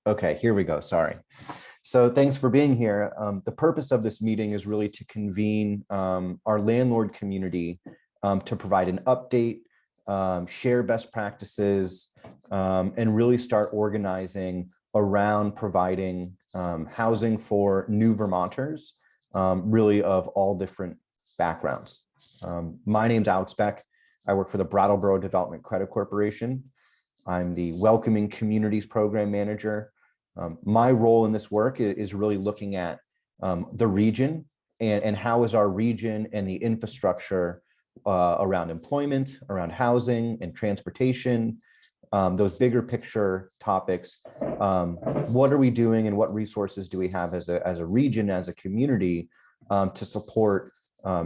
Okay, here we go. Sorry. So thanks for being here. The purpose of this meeting is really to convene our landlord community to provide an update, share best practices, and really start organizing around providing housing for new Vermonters, really of all different backgrounds. My name's Alex Beck. I work for the Brattleboro Development Credit Corporation. I'm the Welcoming Communities Program Manager. My role in this work is really looking at the region and how is our region and the infrastructure around employment, around housing and transportation, those bigger picture topics. What are we doing and what resources do we have as a region, as a community to support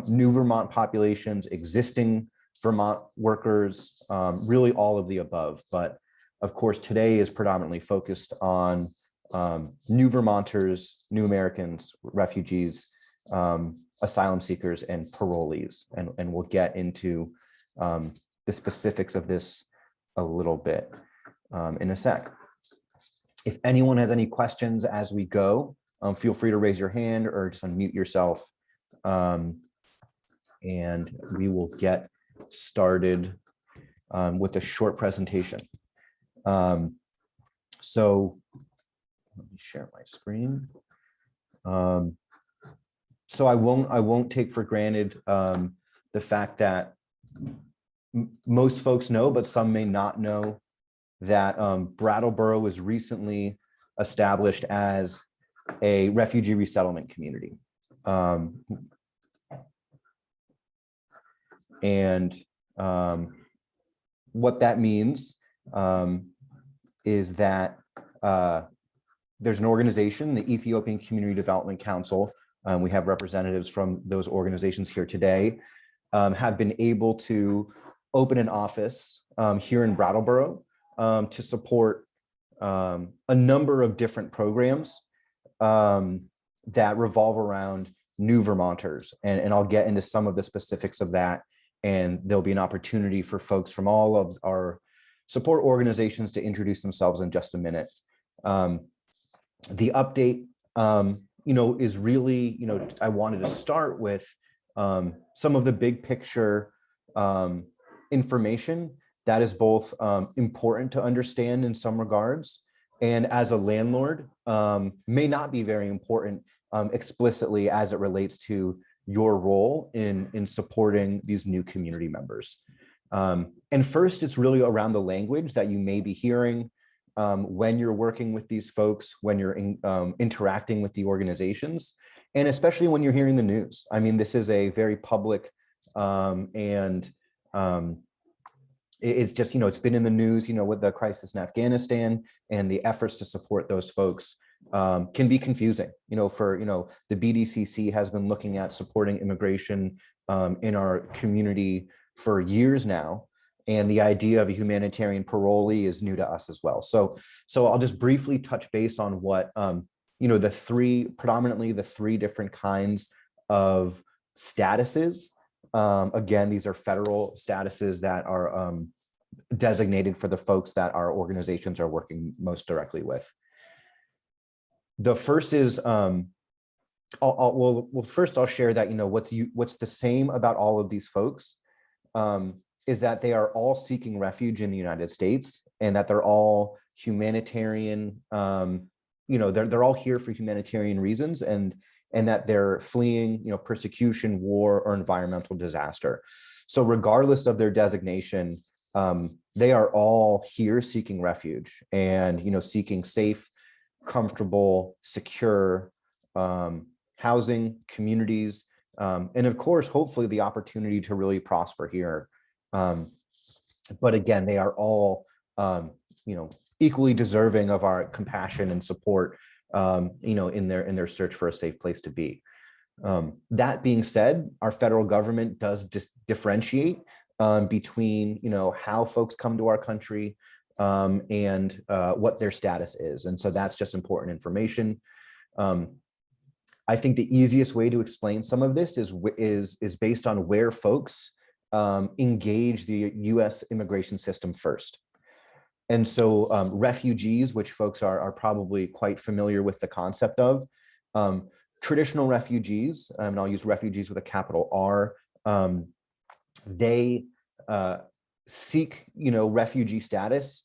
new Vermont populations, existing Vermont workers, really all of the above. But of course, today is predominantly focused on new Vermonters, new Americans, refugees, asylum seekers, and parolees. And we'll get into the specifics of this a little bit in a sec. If anyone has any questions as we go, feel free to raise your hand or just unmute yourself. And we will get started with a short presentation. So let me share my screen. So I won't take for granted the fact that most folks know, but some may not know, that Brattleboro was recently established as a refugee resettlement community. And what that means is that there's an organization, the Ethiopian Community Development Council. We have representatives from those organizations here today, have been able to open an office here in Brattleboro to support a number of different programs that revolve around new Vermonters. And I'll get into some of the specifics of that. And there'll be an opportunity for folks from all of our support organizations to introduce themselves in just a minute. The update, is really, I wanted to start with some of the big picture information that is both important to understand in some regards, and as a landlord, may not be very important explicitly as it relates to your role in supporting these new community members. And first, it's really around the language that you may be hearing when you're working with these folks, when you're interacting with the organizations, and especially when you're hearing the news. I mean, this is a very public it's just, it's been in the news, with the crisis in Afghanistan, and the efforts to support those folks can be confusing. The BDCC has been looking at supporting immigration in our community for years now. And the idea of a humanitarian parolee is new to us as well. So I'll just briefly touch base on what, predominantly the three different kinds of statuses. Again, these are federal statuses that are designated for the folks that our organizations are working most directly with. The first is, first I'll share that, what's the same about all of these folks is that they are all seeking refuge in the United States, and that they're all humanitarian, they're all here for humanitarian reasons, and that they're fleeing, persecution, war, or environmental disaster. So regardless of their designation, they are all here seeking refuge and, seeking safe, comfortable, secure housing, communities, and of course, hopefully the opportunity to really prosper here. But again, they are all, equally deserving of our compassion and support, in their search for a safe place to be. That being said, our federal government does differentiate between, how folks come to our country and what their status is. And so that's just important information. I think the easiest way to explain some of this is based on where folks engage the U.S. immigration system first. And so refugees, which folks are probably quite familiar with the concept of, traditional refugees, and I'll use refugees with a capital R, they seek, refugee status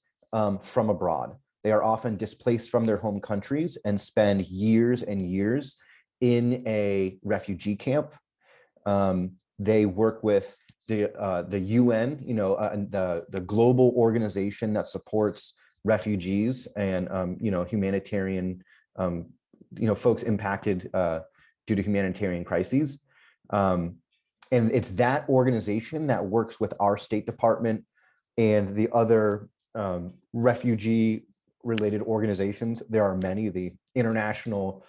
from abroad. They are often displaced from their home countries and spend years and years in a refugee camp. They work with the UN, the global organization that supports refugees and humanitarian, folks impacted due to humanitarian crises. And it's that organization that works with our State Department and the other refugee-related organizations. There are many, the International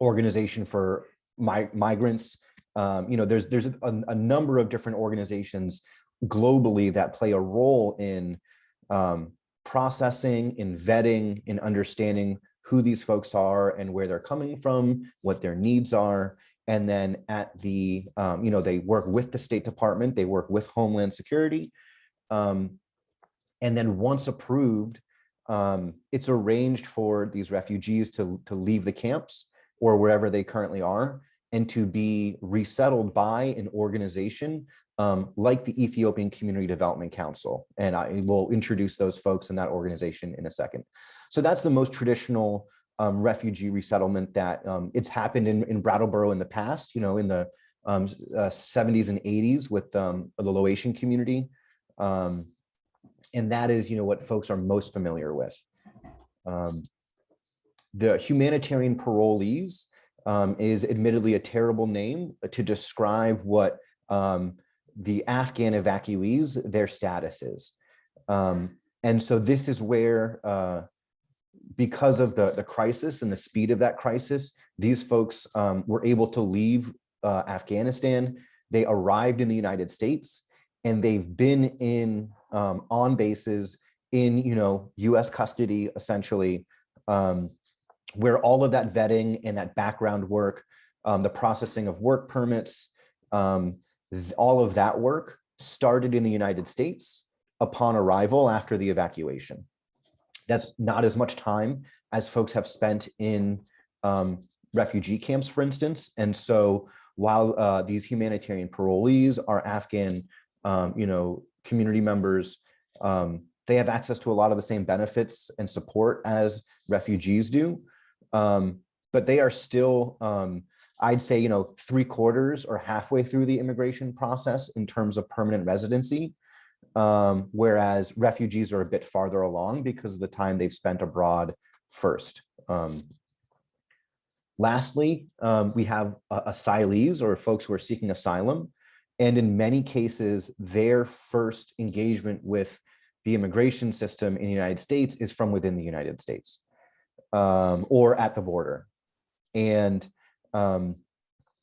Organization for Migrants. There's a number of different organizations globally that play a role in processing, in vetting, in understanding who these folks are and where they're coming from, what their needs are. And then at the, they work with the State Department, they work with Homeland Security. And then once approved, it's arranged for these refugees to leave the camps or wherever they currently are and to be resettled by an organization like the Ethiopian Community Development Council. And I will introduce those folks in that organization in a second. So that's the most traditional refugee resettlement that it's happened in Brattleboro in the past, in the 70s and 80s with the Laotian community. And that is, what folks are most familiar with. The humanitarian parolees is admittedly a terrible name to describe what the Afghan evacuees, their status is. And so this is where, because of the crisis and the speed of that crisis, these folks were able to leave Afghanistan. They arrived in the United States, and they've been in on bases in U.S. custody, essentially, where all of that vetting and that background work, the processing of work permits, all of that work started in the United States upon arrival after the evacuation. That's not as much time as folks have spent in refugee camps, for instance. And so while these humanitarian parolees are Afghan, community members, they have access to a lot of the same benefits and support as refugees do. But they are still, I'd say, 3/4 or halfway through the immigration process in terms of permanent residency. Whereas refugees are a bit farther along because of the time they've spent abroad first. Lastly, we have asylees, or folks who are seeking asylum. And in many cases, their first engagement with the immigration system in the United States is from within the United States or at the border. And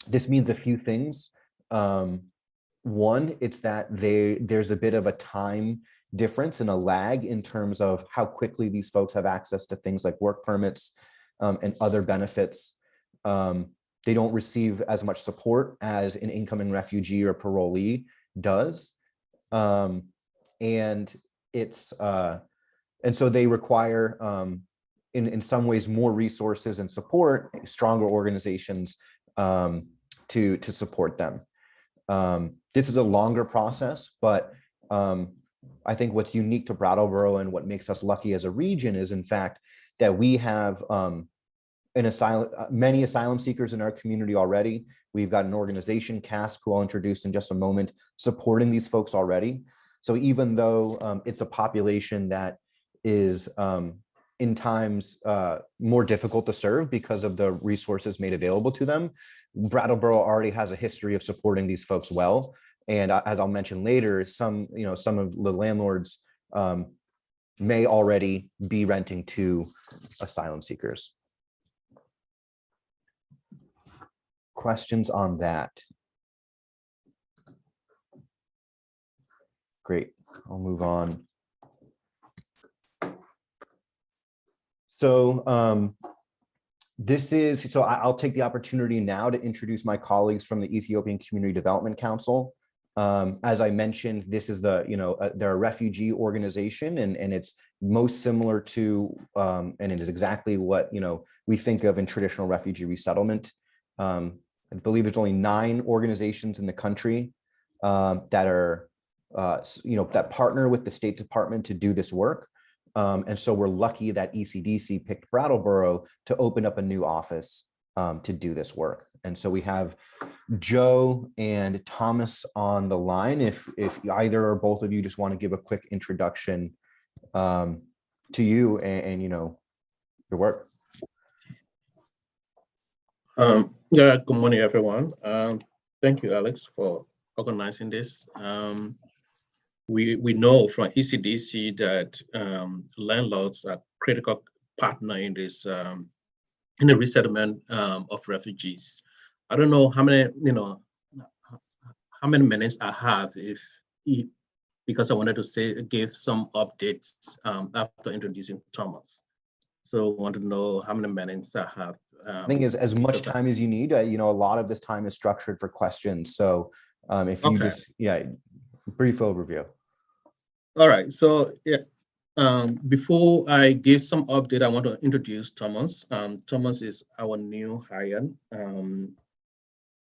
this means a few things. One, it's that there's a bit of a time difference and a lag in terms of how quickly these folks have access to things like work permits and other benefits. They don't receive as much support as an incoming refugee or parolee does. And so they require, in some ways, more resources and support, stronger organizations to support them. This is a longer process, but I think what's unique to Brattleboro and what makes us lucky as a region is, in fact, that we have many asylum seekers in our community already. We've got an organization, CASP, who I'll introduce in just a moment, supporting these folks already. So even though it's a population that is in times more difficult to serve because of the resources made available to them, Brattleboro already has a history of supporting these folks well. And as I'll mention later, some of the landlords may already be renting to asylum seekers. Questions on that? Great, I'll move on. So I'll take the opportunity now to introduce my colleagues from the Ethiopian Community Development Council. As I mentioned, this is they're a refugee organization, and it's most similar to, and it is exactly what, we think of in traditional refugee resettlement. I believe there's only 9 organizations in the country that are, that partner with the State Department to do this work. And so we're lucky that ECDC picked Brattleboro to open up a new office to do this work. And so we have Joe and Thomas on the line. If either or both of you just want to give a quick introduction to you and your work. Yeah, good morning, everyone. Thank you, Alex, for organizing this. We know from ECDC that landlords are critical partner in this in the resettlement of refugees. I don't know how many minutes I have because I wanted to give some updates after introducing Thomas. So I want to know how many minutes I have. I think as much time as you need. A lot of this time is structured for questions. So if you just, brief overview. All right. So before I give some update, I want to introduce Thomas. Thomas is our new hire,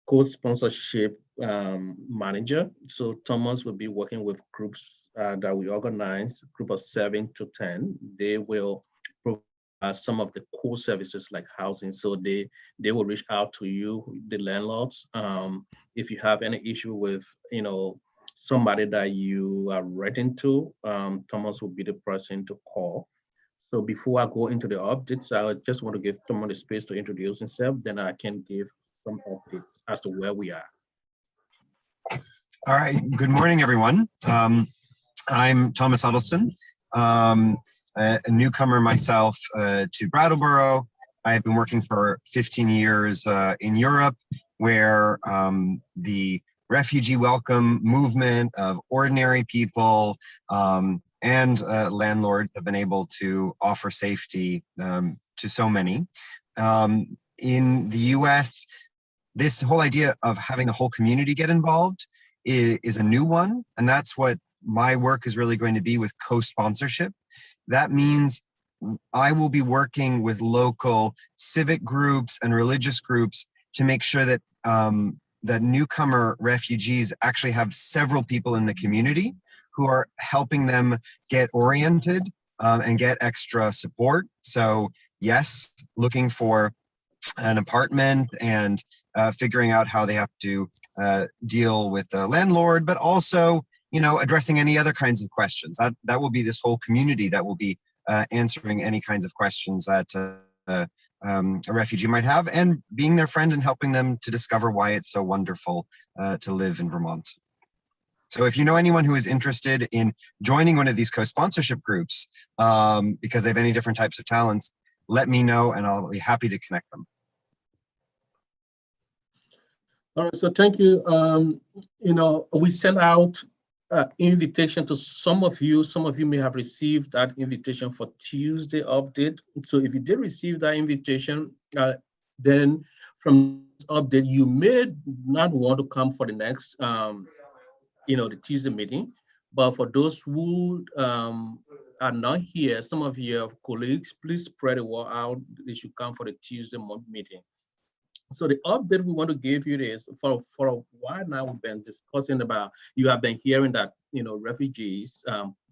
co-sponsorship manager. So Thomas will be working with groups that we organize, group of 7 to 10. They will provide some of the core services like housing. So they will reach out to you, the landlords. If you have any issue with, somebody that you are renting to, Thomas will be the person to call. So before I go into the updates, I just want to give Thomas the space to introduce himself. Then I can give some updates as to where we are. All right. Good morning, everyone. I'm Thomas Huddleston, a newcomer myself to Brattleboro. I've been working for 15 years in Europe, where the refugee welcome movement of ordinary people and landlords have been able to offer safety to so many. In the US, this whole idea of having the whole community get involved is a new one, and that's what my work is really going to be with co-sponsorship. That means I will be working with local civic groups and religious groups to make sure that that newcomer refugees actually have several people in the community who are helping them get oriented and get extra support. So yes, looking for an apartment and figuring out how they have to deal with the landlord, but also, addressing any other kinds of questions. That will be this whole community that will be answering any kinds of questions that a refugee might have, and being their friend and helping them to discover why it's so wonderful to live in Vermont. So if you know anyone who is interested in joining one of these co-sponsorship groups because they have any different types of talents, let me know and I'll be happy to connect them. All right, so thank you. We sent out invitation to some of you. Some of you may have received that invitation for Tuesday update. So if you did receive that invitation, then from this update, you may not want to come for the next, the Tuesday meeting. But for those who are not here, some of your colleagues, please spread the word out. They should come for the Tuesday meeting. So the update we want to give you is for a while now we've been discussing about, you have been hearing that refugees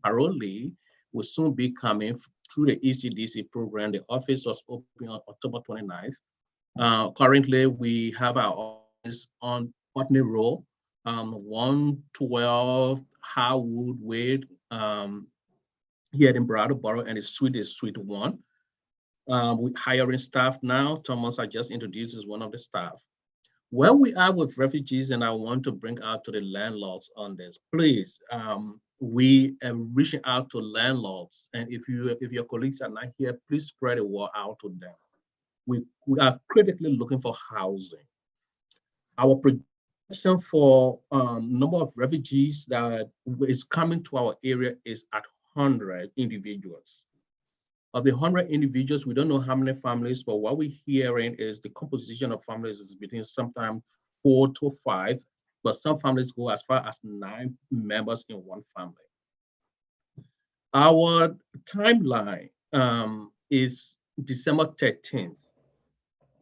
parolee will soon be coming through the ECDC program. The office was open on October 29th. Currently we have our office on Putney Road, 112 Harwood Way here in Brattleboro, and the suite is Suite 1. We're hiring staff now. Thomas, I just introduced as one of the staff. Where we are with refugees, and I want to bring out to the landlords on this, please, we are reaching out to landlords. And if your colleagues are not here, please spread the word out to them. We are critically looking for housing. Our projection for number of refugees that is coming to our area is at 100 individuals. Of the 100 individuals, we don't know how many families, but what we're hearing is the composition of families is between sometimes 4 to 5. but some families go as far as 9 members in one family. Our timeline is December 13th.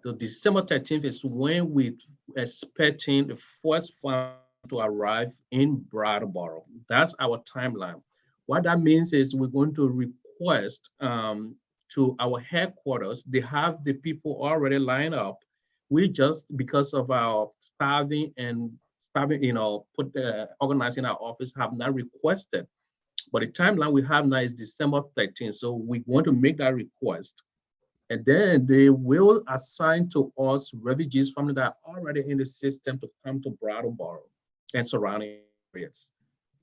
So December 13th is when we're expecting the first family to arrive in Brattleboro. That's our timeline. What that means is we're going to request to our headquarters. They have the people already lined up. We just, because of our staffing, organizing our office, have not requested. But the timeline we have now is December 13th. So we want to make that request. And then they will assign to us refugees from that are already in the system to come to Brattleboro and surrounding areas.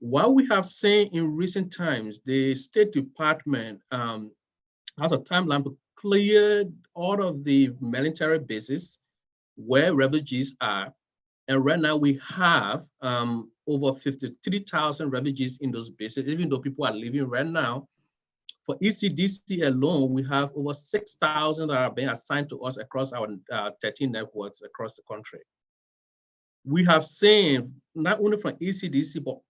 What we have seen in recent times, the State Department has a timeline to clear all of the military bases where refugees are. And right now we have over 53,000 refugees in those bases, even though people are living right now. For ECDC alone, we have over 6,000 that are being assigned to us across our 13 networks across the country. We have seen, not only from ECDC, but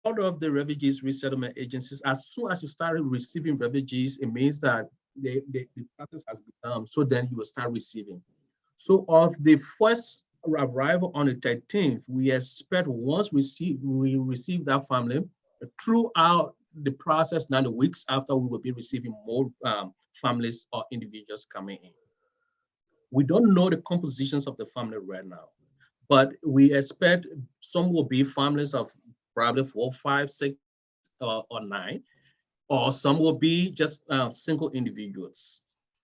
all of the refugees resettlement agencies, as soon as you started receiving refugees, it means that the process has begun, so then you will start receiving. So of the first arrival on the 13th, we expect once we receive that family, throughout the process, now the weeks after, we will be receiving more families or individuals coming in. We don't know the compositions of the family right now, but we expect some will be families of probably 4, 5, 6, or 9, or some will be just single individuals.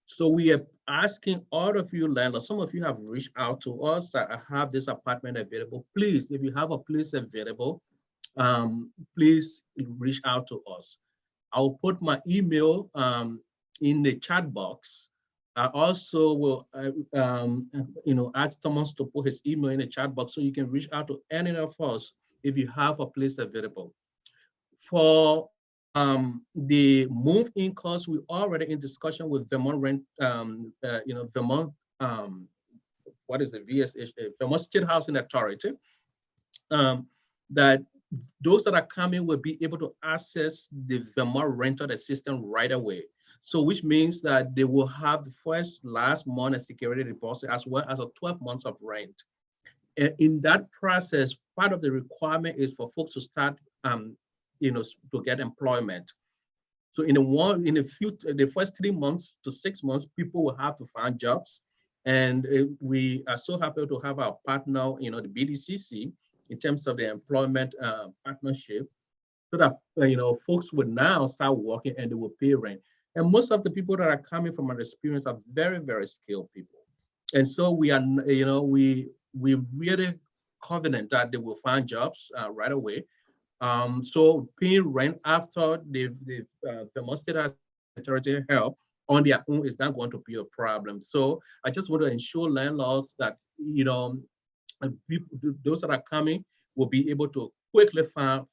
So we are asking all of you landlords, some of you have reached out to us that I have this apartment available. Please, if you have a place available, please reach out to us. I'll put my email in the chat box. I also will, ask Thomas to put his email in the chat box so you can reach out to any of us if you have a place available. For the move-in costs, we're already in discussion with Vermont Rent, Vermont, what is the VSH, Vermont State Housing Authority, that those that are coming will be able to access the Vermont rental assistance right away. So which means that they will have the first, last month of security deposit as well as a 12 months of rent. And in that process, part of the requirement is for folks to start, to get employment. So the first 3 months to 6 months, people will have to find jobs. And we are so happy to have our partner, the BDCC, in terms of the employment partnership, so that folks would now start working and they will pay rent. And most of the people that are coming from our experience are very, very skilled people. And so we are, we really confident that they will find jobs right away. So paying rent after the Vermont State Authority help on their own is not going to be a problem. So I just want to ensure landlords that, those that are coming will be able to quickly find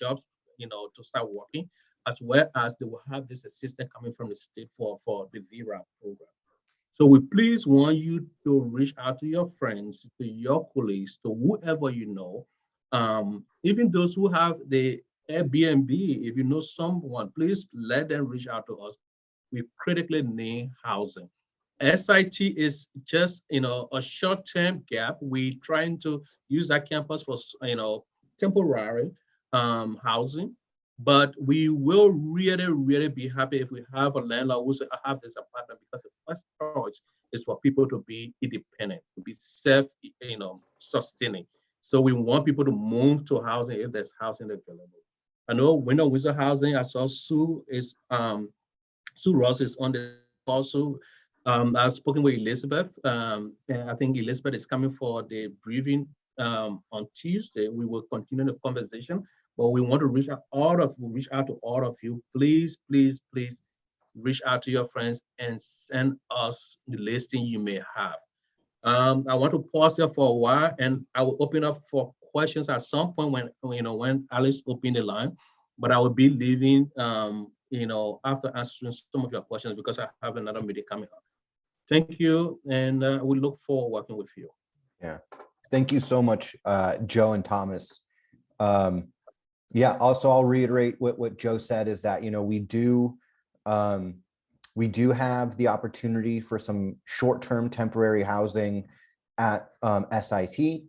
jobs, to start working, as well as they will have this assistance coming from the state for the VRAP program. So we please want you to reach out to your friends, to your colleagues, to whoever you know, even those who have the Airbnb. If you know someone, please let them reach out to us. We critically need housing. SIT is just, a short-term gap. We're trying to use that campus for, temporary housing, but we will really, really be happy if we have a landlord who have this apartment, because the first choice is for people to be independent, to be self-sustaining. So we want people to move to housing if there's housing available. I know Window Wizard Housing, I saw Sue Ross is on the also. I've spoken with Elizabeth, and I think Elizabeth is coming for the briefing on Tuesday. We will continue the conversation, but we want to reach out to all of you. Please, please, please reach out to your friends and send us the listing you may have. I want to pause here for a while, and I will open up for questions at some point when Alice open the line, but I will be leaving after answering some of your questions because I have another meeting coming up. Thank you, and we look forward to working with you. Yeah, Thank you so much, Joe and Thomas. Yeah, also I'll reiterate what Joe said is that, we do have the opportunity for some short-term temporary housing at SIT.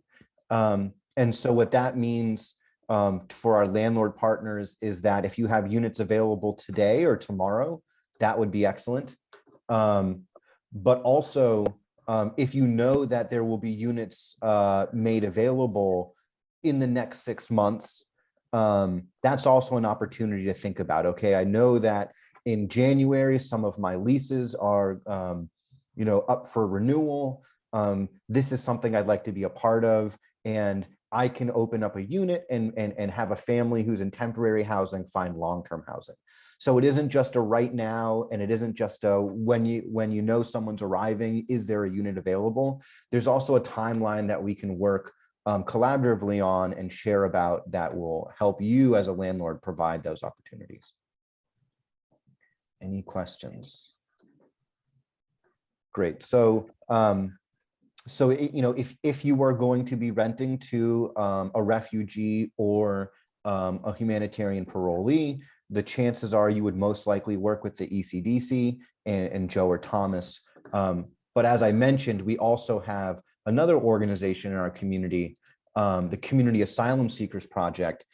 And so what that means for our landlord partners is that if you have units available today or tomorrow, that would be excellent. But also, if you know that there will be units made available in the next 6 months, that's also an opportunity to think about. Okay, I know that in January, some of my leases are, up for renewal. This is something I'd like to be a part of, and I can open up a unit and have a family who's in temporary housing find long-term housing. So it isn't just a right now, and it isn't just a when you know someone's arriving, is there a unit available? There's also a timeline that we can work collaboratively on and share about that will help you as a landlord provide those opportunities. Any questions? Great. So if you are going to be renting to a refugee or a humanitarian parolee, the chances are you would most likely work with the ECDC and Joe or Thomas. But as I mentioned, we also have another organization in our community, the Community Asylum Seekers Project,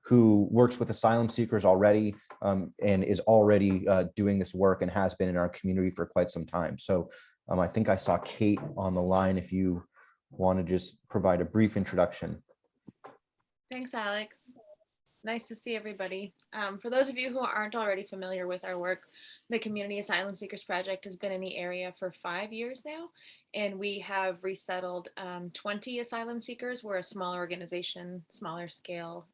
who works with asylum seekers already and is already doing this work and has been in our community for quite some time. So I think I saw Kate on the line if you want to just provide a brief introduction. Thanks, Alex. Nice to see everybody. For those of you who aren't already familiar with our work, the Community Asylum Seekers Project has been in the area for 5 years now, and we have resettled 20 asylum seekers. We're a small organization, smaller scale,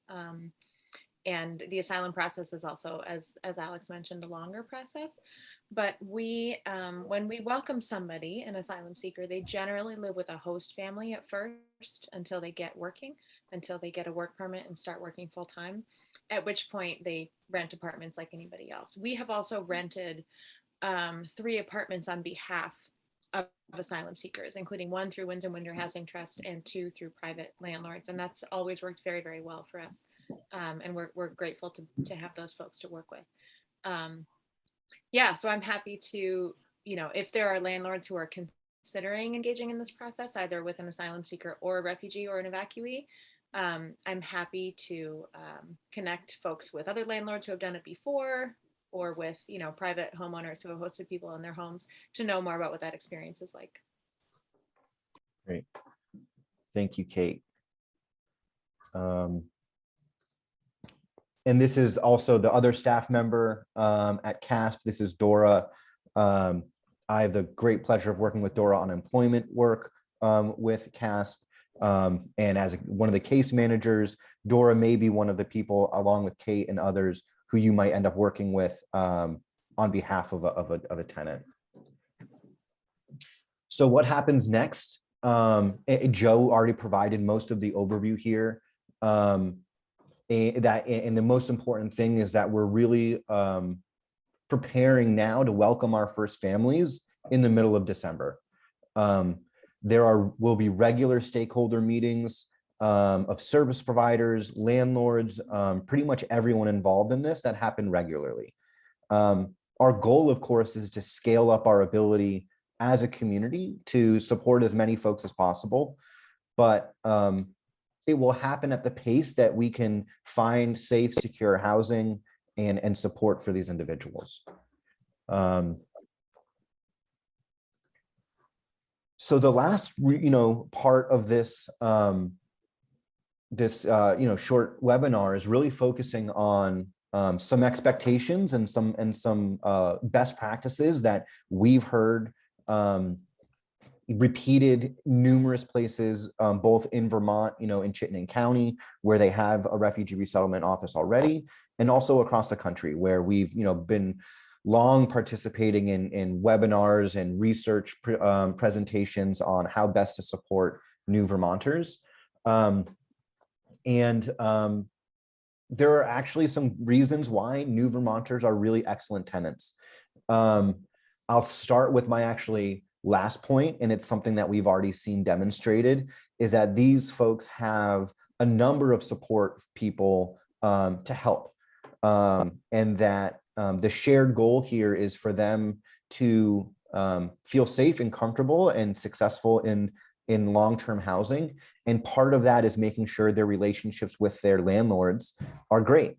and the asylum process is also, as Alex mentioned, a longer process. But we, when we welcome somebody, an asylum seeker, they generally live with a host family at first until they get working, until they get a work permit and start working full time, at which point they rent apartments like anybody else. We have also rented 3 apartments on behalf of asylum seekers, including 1 through Winds and Winter Housing Trust and 2 through private landlords. And that's always worked very, very well for us. And we're grateful to have those folks to work with. Yeah, so I'm happy to, if there are landlords who are considering engaging in this process, either with an asylum seeker or a refugee or an evacuee, I'm happy to connect folks with other landlords who have done it before, or with, private homeowners who have hosted people in their homes to know more about what that experience is like. Great. Thank you, Kate. And this is also the other staff member at CASP. This is Dora. I have the great pleasure of working with Dora on employment work with CASP. And as one of the case managers, Dora may be one of the people, along with Kate and others, who you might end up working with on behalf of a tenant. So what happens next? Joe already provided most of the overview here. And the most important thing is that we're really preparing now to welcome our first families in the middle of December. There will be regular stakeholder meetings of service providers, landlords, pretty much everyone involved in this that happen regularly. Our goal, of course, is to scale up our ability as a community to support as many folks as possible, but it will happen at the pace that we can find safe, secure housing and support for these individuals. So the last, part of this, short webinar is really focusing on some expectations and some best practices that we've heard repeated numerous places, both in Vermont, in Chittenden County, where they have a refugee resettlement office already, and also across the country, where we've, been long participating in webinars and research presentations on how best to support new Vermonters. There are actually some reasons why new Vermonters are really excellent tenants. I'll start with my last point, and it's something that we've already seen demonstrated, is that these folks have a number of support people to help. And that the shared goal here is for them to feel safe and comfortable and successful in long-term housing. And part of that is making sure their relationships with their landlords are great.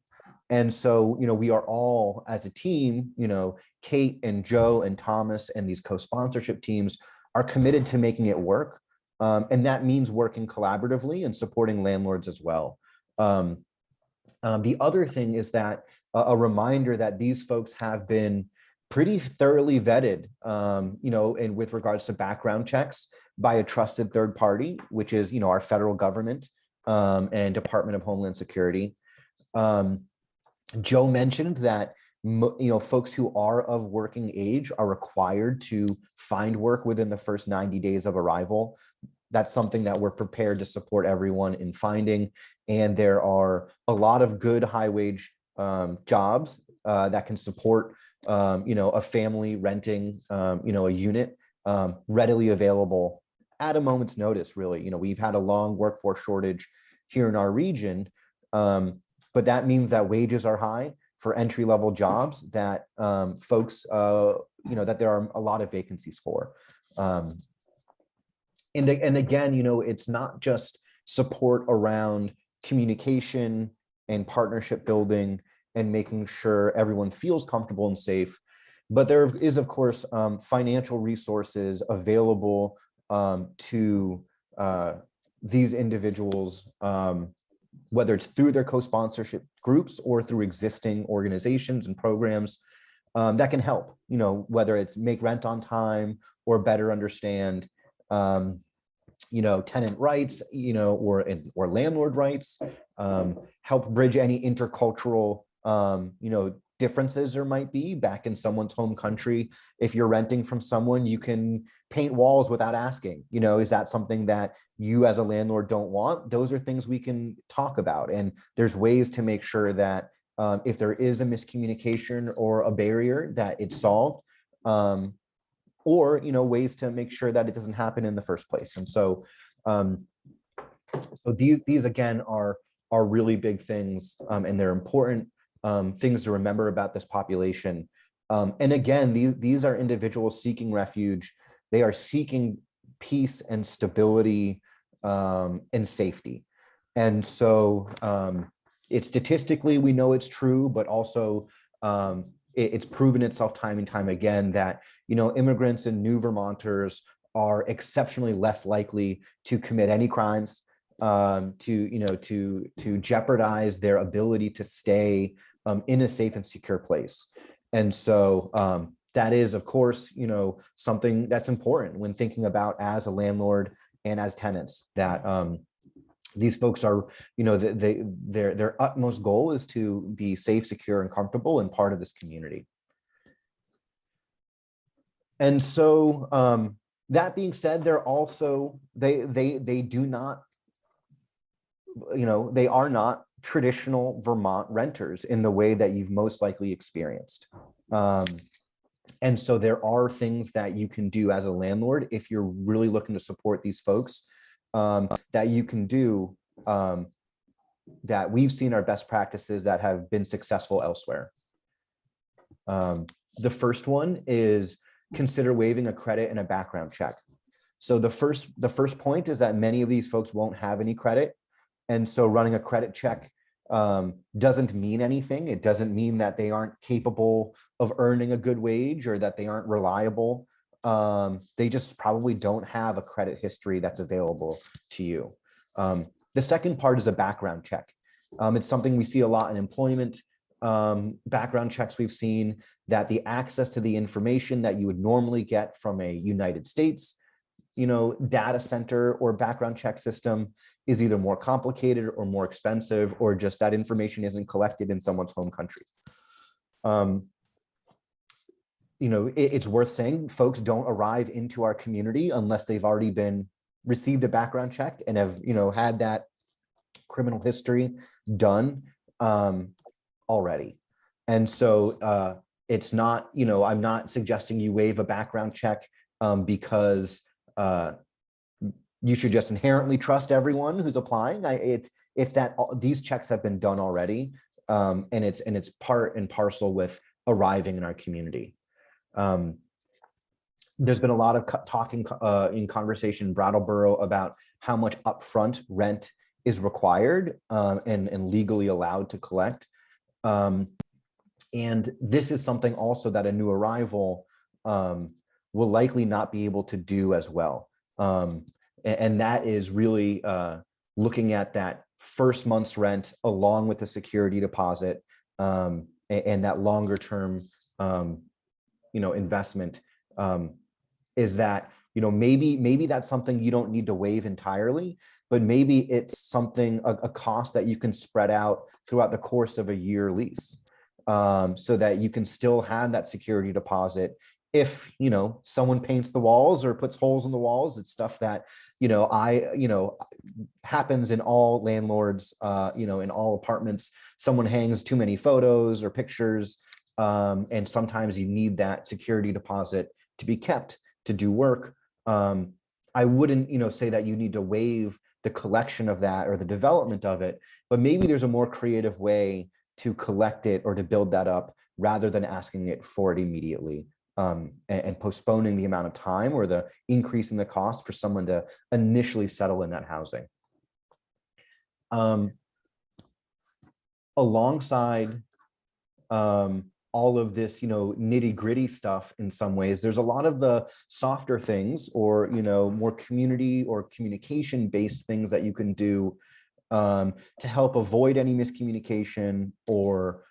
And so, we are all as a team, Kate and Joe and Thomas and these co-sponsorship teams are committed to making it work. And that means working collaboratively and supporting landlords as well. The other thing is that a reminder that these folks have been pretty thoroughly vetted, and with regards to background checks by a trusted third party, which is, our federal government and Department of Homeland Security. Joe mentioned that, folks who are of working age are required to find work within the first 90 days of arrival. That's something that we're prepared to support everyone in finding. And there are a lot of good high wage jobs that can support, a family renting, a unit readily available at a moment's notice, really. We've had a long workforce shortage here in our region, but that means that wages are high for entry-level jobs that folks, that there are a lot of vacancies for. And again, it's not just support around communication and partnership building and making sure everyone feels comfortable and safe, but there is, of course, financial resources available to these individuals, whether it's through their co-sponsorship groups or through existing organizations and programs that can help, whether it's make rent on time or better understand tenant rights, or landlord rights, help bridge any intercultural, differences there might be back in someone's home country. If you're renting from someone, you can paint walls without asking, is that something that you as a landlord don't want? Those are things we can talk about. And there's ways to make sure that if there is a miscommunication or a barrier, that it's solved. Or ways to make sure that it doesn't happen in the first place. And so these again are really big things, and they're important things to remember about this population. And again, these are individuals seeking refuge. They are seeking peace and stability and safety. And so it's statistically, we know it's true, but also it's proven itself time and time again that, immigrants and new Vermonters are exceptionally less likely to commit any crimes, to jeopardize their ability to stay in a safe and secure place. And so that is, of course, something that's important when thinking about as a landlord and as tenants, that these folks are, their utmost goal is to be safe, secure, and comfortable and part of this community. And so that being said, they're also, they do not, they are not traditional Vermont renters in the way that you've most likely experienced. And so there are things that you can do as a landlord if you're really looking to support these folks, that you can do, that we've seen are best practices that have been successful elsewhere. The first one is consider waiving a credit and a background check. So the first point is that many of these folks won't have any credit. And so running a credit check doesn't mean anything. It doesn't mean that they aren't capable of earning a good wage or that they aren't reliable. They just probably don't have a credit history that's available to you. The second part is a background check. It's something we see a lot in employment background checks. We've seen that the access to the information that you would normally get from a United States, data center or background check system is either more complicated or more expensive, or just that information isn't collected in someone's home country. It's worth saying folks don't arrive into our community unless they've already received a background check and have, had that criminal history done already. And so it's not, I'm not suggesting you waive a background check because you should just inherently trust everyone who's applying. It's that these checks have been done already, and it's part and parcel with arriving in our community. There's been a lot of talking in conversation in Brattleboro about how much upfront rent is required and legally allowed to collect. And this is something also that a new arrival will likely not be able to do as well. And that is really looking at that first month's rent along with the security deposit and that longer term investment is that, maybe that's something you don't need to waive entirely, but maybe it's something, a cost that you can spread out throughout the course of a year lease, so that you can still have that security deposit. If, someone paints the walls or puts holes in the walls, it's stuff that, happens in all landlords, in all apartments. Someone hangs too many photos or pictures, and sometimes you need that security deposit to be kept to do work. I wouldn't, say that you need to waive the collection of that or the development of it, but maybe there's a more creative way to collect it or to build that up rather than asking it for it immediately, and postponing the amount of time or the increase in the cost for someone to initially settle in that housing. Alongside all of this, nitty gritty stuff, in some ways, there's a lot of the softer things or, more community or communication based things that you can do to help avoid any miscommunication or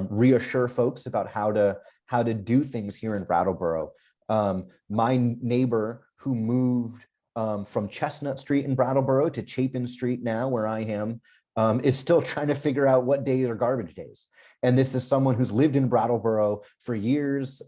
reassure folks about how to do things here in Brattleboro. My neighbor who moved from Chestnut Street in Brattleboro to Chapin Street now, where I am, is still trying to figure out what days are garbage days. And this is someone who's lived in Brattleboro for years,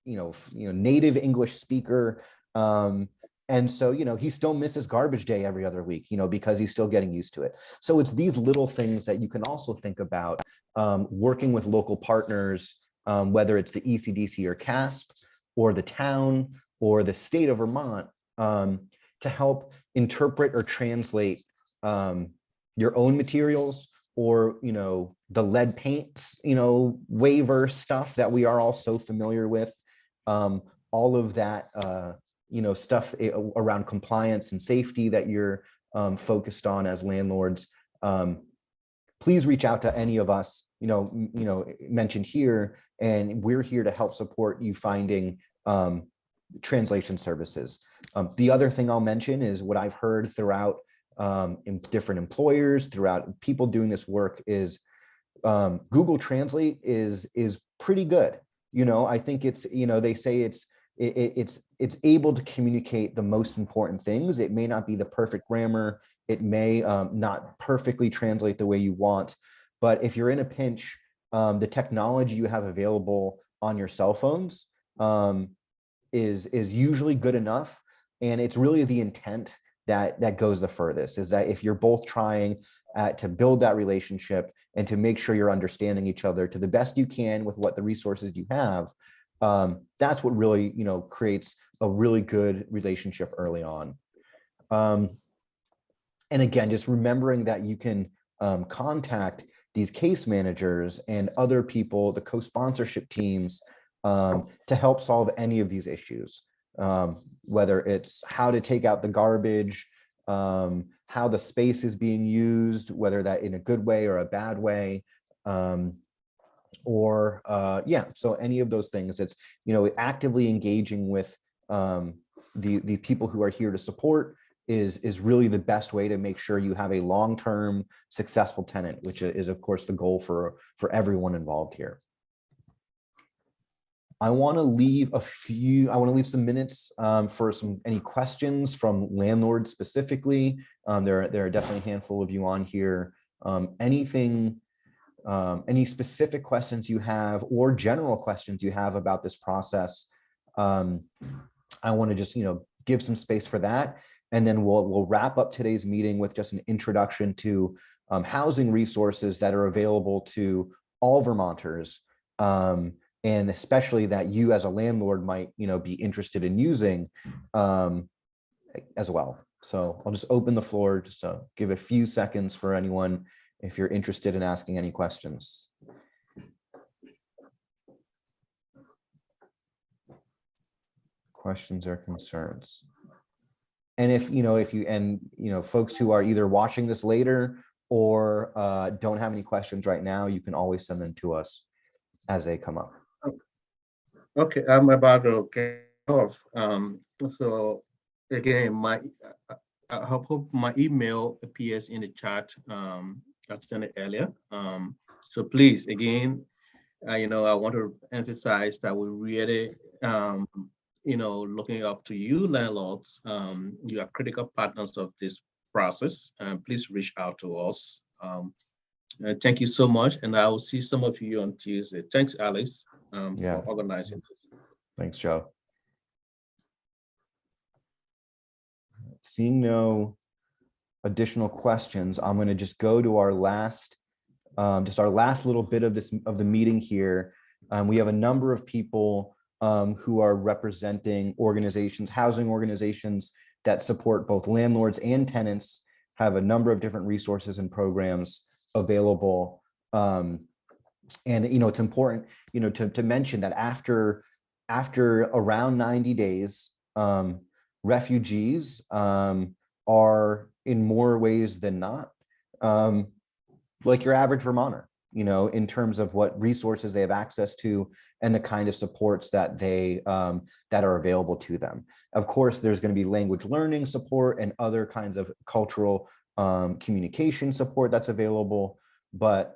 native English speaker. And so, he still misses garbage day every other week, because he's still getting used to it. So it's these little things that you can also think about, working with local partners, whether it's the ECDC or CASP or the town or the state of Vermont, to help interpret or translate your own materials or, the lead paints, waiver stuff that we are all so familiar with, all of that, stuff around compliance and safety that you're focused on as landlords. Please reach out to any of us, mentioned here, and we're here to help support you finding translation services. The other thing I'll mention is what I've heard throughout in different employers, throughout people doing this work, is Google Translate is pretty good. I think it's, they say it's able to communicate the most important things. It may not be the perfect grammar. It may not perfectly translate the way you want, but if you're in a pinch, the technology you have available on your cell phones is usually good enough. And it's really the intent that goes the furthest, is that if you're both trying to build that relationship and to make sure you're understanding each other to the best you can with what the resources you have, that's what really, creates a really good relationship early on. And again, just remembering that you can contact these case managers and other people, the co-sponsorship teams, to help solve any of these issues, whether it's how to take out the garbage, how the space is being used, whether that in a good way or a bad way, so any of those things. It's, actively engaging with the people who are here to support is really the best way to make sure you have a long-term successful tenant, which is of course the goal for everyone involved here. I want to leave some minutes for any questions from landlords specifically. There are definitely a handful of you on here. Any specific questions you have or general questions you have about this process, I want to just, give some space for that. And then we'll wrap up today's meeting with just an introduction to housing resources that are available to all Vermonters, and especially that you as a landlord might, be interested in using as well. So I'll just open the floor, just give a few seconds for anyone if you're interested in asking any questions. Questions or concerns? And if folks who are either watching this later or don't have any questions right now, you can always send them to us as they come up. Okay, I'm about to get off. So again, I hope my email appears in the chat. I sent it earlier. So please, again, I want to emphasize that we really, looking up to you, landlords. You are critical partners of this process. Please reach out to us. Thank you so much, and I will see some of you on Tuesday. Thanks, Alice, for organizing this. Thanks, Joe. Seeing no additional questions, I'm going to just go to our last little bit of the meeting here. We have a number of people who are representing organizations, housing organizations that support both landlords and tenants, have a number of different resources and programs available. And it's important, to mention that after around 90 days, refugees are in more ways than not like your average Vermonter, in terms of what resources they have access to and the kind of supports that that are available to them. Of course, there's going to be language learning support and other kinds of cultural communication support that's available, but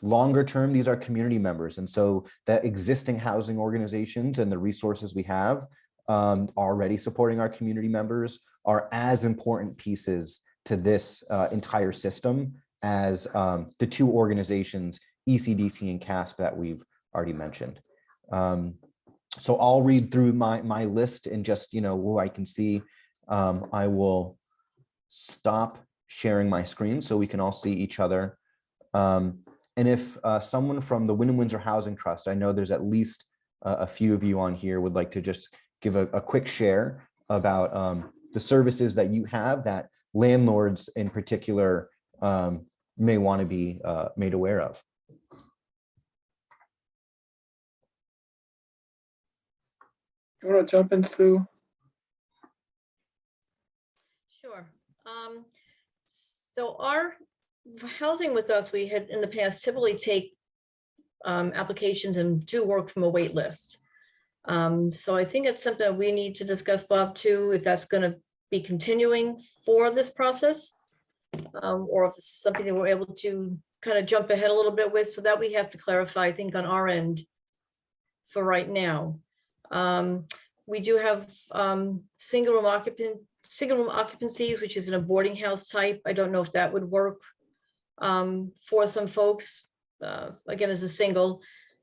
longer term, these are community members. And so that existing housing organizations and the resources we have already supporting our community members are as important pieces to this entire system as the two organizations, ECDC and CASP, that we've already mentioned. So I'll read through my list and just, who I can see. I will stop sharing my screen so we can all see each other. And if someone from the Wyndham Windsor Housing Trust, I know there's at least a few of you on here, would like to just give a quick share about the services that you have that landlords in particular may want to be made aware of. You want to jump in, Sue? Sure. So our housing with us, we had in the past typically take applications and do work from a wait list. So I think it's something that we need to discuss, Bob, too, if that's going to be continuing for this process, or if this is something that we're able to kind of jump ahead a little bit with, so that we have to clarify, I think, on our end for right now. We do have single room occupancies, which is in a boarding house type. I don't know if that would work for some folks, again, as a single.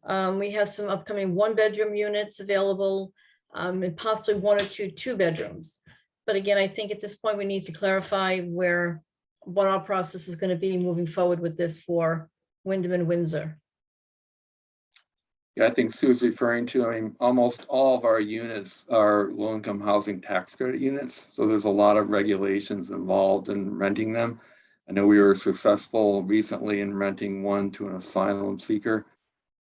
We have some upcoming 1-bedroom units available, and possibly 1 or 2 bedrooms. But again, I think at this point we need to clarify what our process is going to be moving forward with this for Wyndham and Windsor. Yeah, I think Sue's referring to, almost all of our units are low-income housing tax credit units. So there's a lot of regulations involved in renting them. I know we were successful recently in renting one to an asylum seeker.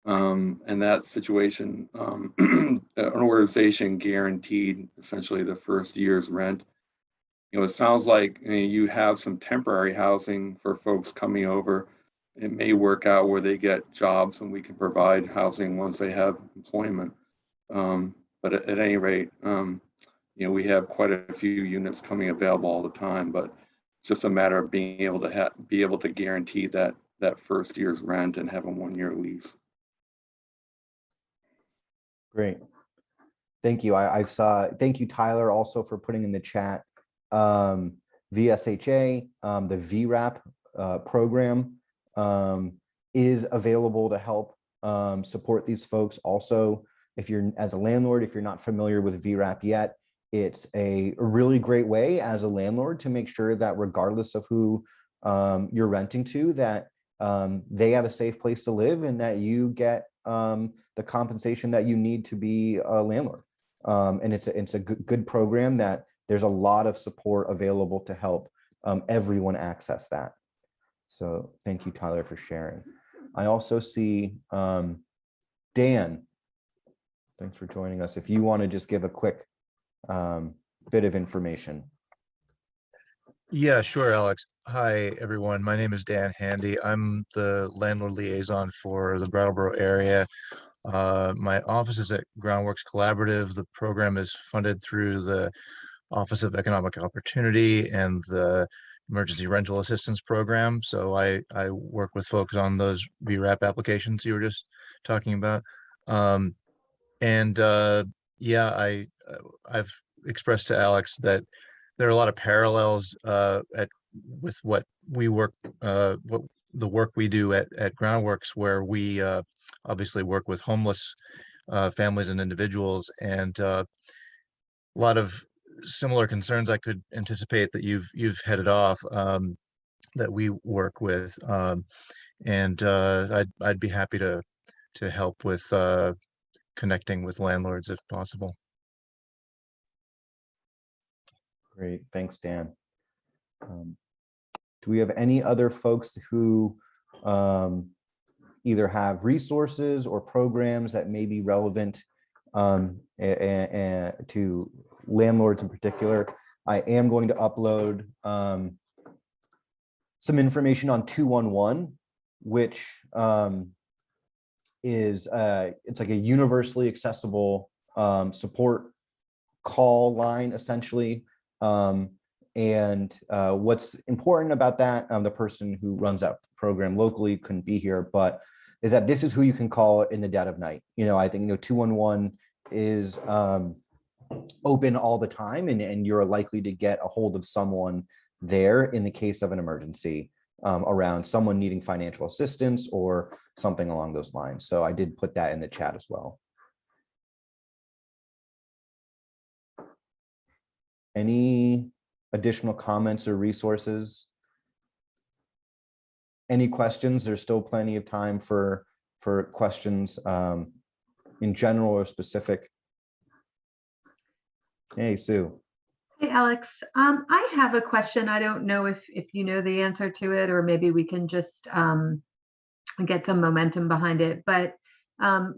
And that situation, an organization guaranteed essentially the first year's rent. It sounds like you have some temporary housing for folks coming over. It may work out where they get jobs and we can provide housing once they have employment. But at any rate, we have quite a few units coming available all the time, but it's just a matter of being able to be able to guarantee that first year's rent and have a 1-year lease. Great. Thank you. Thank you, Tyler, also for putting in the chat. VSHA, the VRAP program is available to help support these folks. Also, if you're, as a landlord, if you're not familiar with VRAP yet, it's a really great way as a landlord to make sure that regardless of who you're renting to, that they have a safe place to live and that you get the compensation that you need to be a landlord. And it's a good program that there's a lot of support available to help everyone access that. So thank you, Tyler, for sharing. I also see Dan. Thanks for joining us. If you want to just give a quick bit of information. Yeah, sure, Alex. Hi, everyone. My name is Dan Handy. I'm the landlord liaison for the Brattleboro area. My office is at Groundworks Collaborative. The program is funded through the Office of Economic Opportunity and the Emergency Rental Assistance Program. So I work with folks on those VRAP applications you were just talking about. Yeah, I've expressed to Alex that there are a lot of parallels with what we work, what the work we do at Groundworks, where we obviously work with homeless families and individuals, and a lot of similar concerns I could anticipate that you've headed off that we work with, and I'd be happy to help with connecting with landlords if possible. Great, thanks, Dan. Do we have any other folks who either have resources or programs that may be relevant to landlords in particular? I am going to upload some information on 211, which is it's like a universally accessible support call line, essentially. What's important about that, the person who runs that program locally couldn't be here, but is that this is who you can call in the dead of night. I think 211 is open all the time, and you're likely to get a hold of someone there in the case of an emergency around someone needing financial assistance or something along those lines. So I did put that in the chat as well. Any additional comments or resources? Any questions? There's still plenty of time for questions in general or specific. Hey, Sue. Hey, Alex. I have a question. I don't know if you know the answer to it, or maybe we can just get some momentum behind it. But I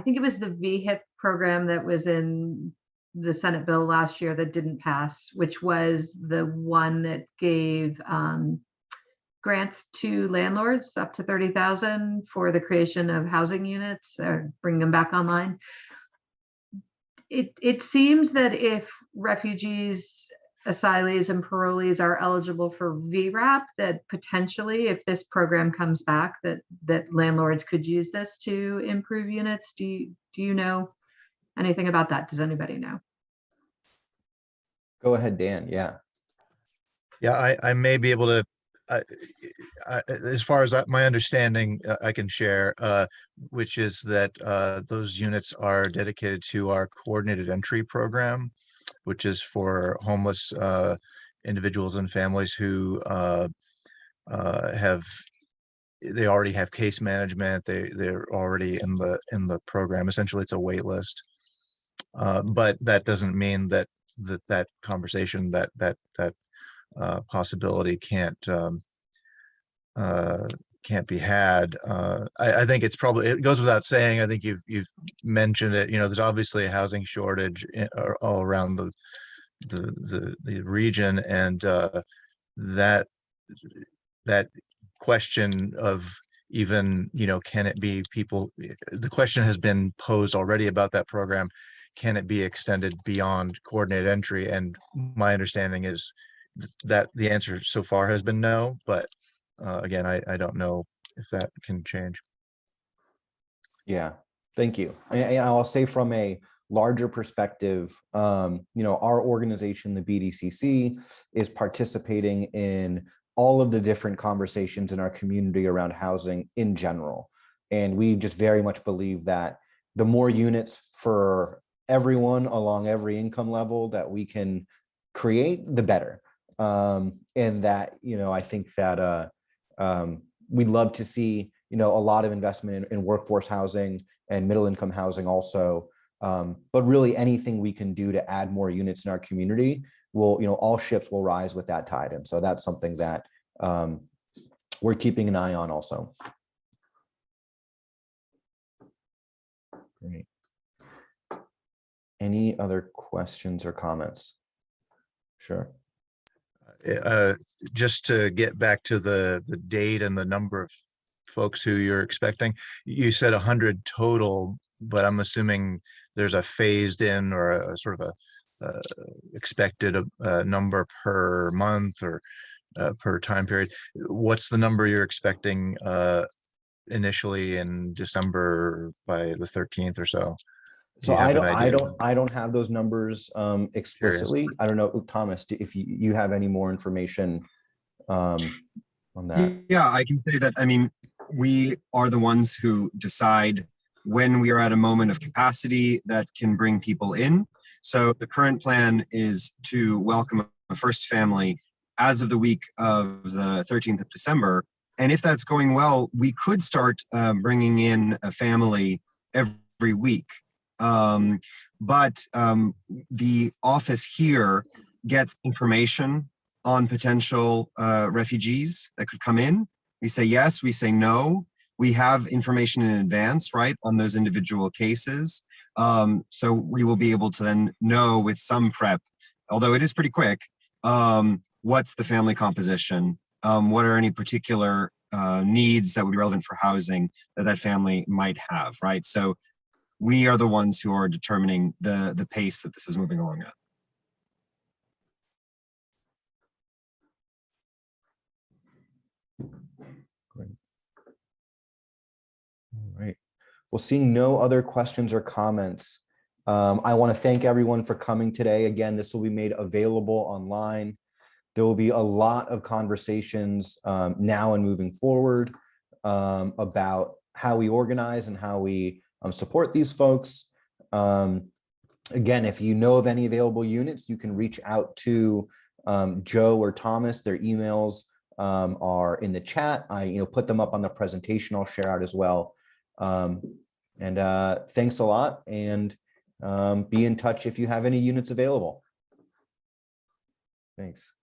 think it was the VHIP program that was in the Senate bill last year that didn't pass, which was the one that gave grants to landlords up to $30,000 for the creation of housing units or bring them back online. It seems that if refugees, asylees, and parolees are eligible for VRAP, that potentially, if this program comes back, that landlords could use this to improve units. Do you know anything about that? Does anybody know? Go ahead, Dan. Yeah. Yeah, I may be able to, as far as my understanding, I can share, which is that those units are dedicated to our coordinated entry program, which is for homeless individuals and families who they already have case management. They're already in the program. Essentially, it's a wait list. But that doesn't mean that conversation, that possibility can't be had. I think it goes without saying. I think you've mentioned it. There's obviously a housing shortage all around the region, and that question of even can it be people? The question has been posed already about that program. Can it be extended beyond coordinated entry? And my understanding is that the answer so far has been no, but again, I don't know if that can change. Yeah, thank you. And I'll say from a larger perspective, our organization, the BDCC, is participating in all of the different conversations in our community around housing in general. And we just very much believe that the more units for everyone along every income level that we can create, the better. And that, I think that we'd love to see, a lot of investment in workforce housing and middle income housing also. But really anything we can do to add more units in our community will, all ships will rise with that tide. And so that's something that we're keeping an eye on also. Great. Any other questions or comments? Sure. Just to get back to the date and the number of folks who you're expecting, you said 100 total, but I'm assuming there's a phased in or a sort of a expected number per month or per time period. What's the number you're expecting initially in December by the 13th or so? So I don't have those numbers explicitly. I don't know, Thomas, if you have any more information on that. Yeah, I can say that. I mean, we are the ones who decide when we are at a moment of capacity that can bring people in. So the current plan is to welcome a first family as of the week of the 13th of December. And if that's going well, we could start bringing in a family every week. But the office here gets information on potential refugees that could come in. We say yes, we say no. We have information in advance, right, on those individual cases. So we will be able to then know with some prep, although it is pretty quick, what's the family composition? What are any particular needs that would be relevant for housing that family might have, right? So we are the ones who are determining the pace that this is moving along at. Great. All right. Well, seeing no other questions or comments, I want to thank everyone for coming today. Again, this will be made available online. There will be a lot of conversations now and moving forward about how we organize and how we support these folks. Again, if you know of any available units, you can reach out to Joe or Thomas. Their emails are in the chat. I put them up on the presentation. I'll share out as well. And thanks a lot, and be in touch if you have any units available. Thanks.